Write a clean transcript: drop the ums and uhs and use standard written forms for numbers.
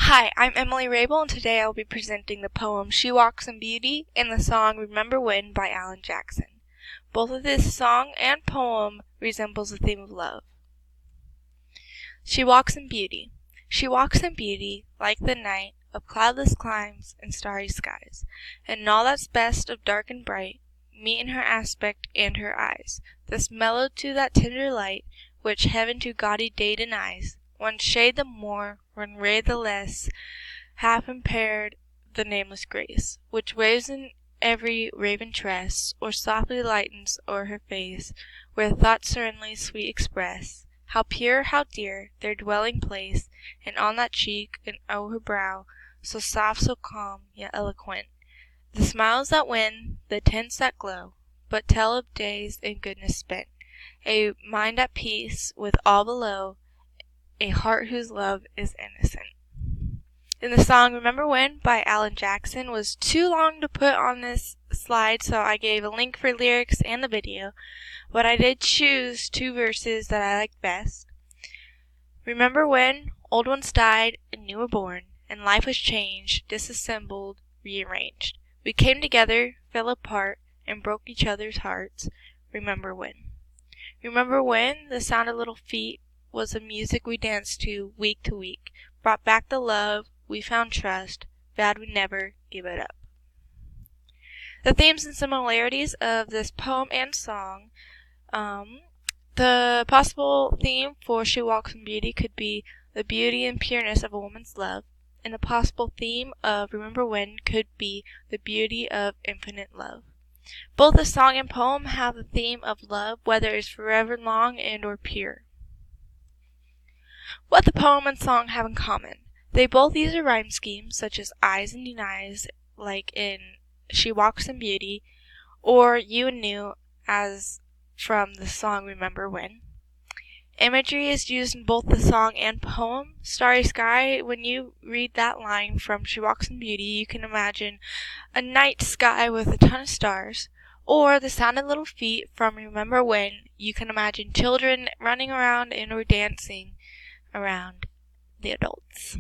Hi, I'm Emily Rabel, and today I will be presenting the poem She Walks in Beauty and the song Remember When by Alan Jackson. Both of this song and poem resembles the theme of love. She walks in beauty. She walks in beauty, like the night of cloudless climes and starry skies, and all that's best of dark and bright meet in her aspect and her eyes, thus mellowed to that tender light which heaven to gaudy day denies. One shade the more, one ray the less, half impaired the nameless grace, which waves in every raven tress, or softly lightens o'er her face, where thoughts serenely sweet express how pure, how dear, their dwelling place, and on that cheek, and o'er her brow, so soft, so calm, yet eloquent, the smiles that win, the tints that glow, but tell of days in goodness spent, a mind at peace with all below, a heart whose love is innocent. And the song Remember When by Alan Jackson was too long to put on this slide, so I gave a link for lyrics and the video, but I did choose two verses that I liked best. Remember when old ones died and new were born, and life was changed, disassembled, rearranged. We came together, fell apart, and broke each other's hearts. Remember when. Remember when the sound of little feet was the music we danced to week, brought back the love, we found trust, vowed we'd never give it up. The themes and similarities of this poem and song. The possible theme for She Walks in Beauty could be the beauty and pureness of a woman's love, and the possible theme of Remember When could be the beauty of infinite love. Both the song and poem have the theme of love, whether it's forever long and or pure. What the poem and song have in common. They both use a rhyme scheme, such as eyes and denies, like in She Walks in Beauty, or you and new, as from the song Remember When. Imagery is used in both the song and poem. Starry sky, when you read that line from She Walks in Beauty, you can imagine a night sky with a ton of stars. Or the sound of little feet from Remember When, you can imagine children running around and or dancing around the adults.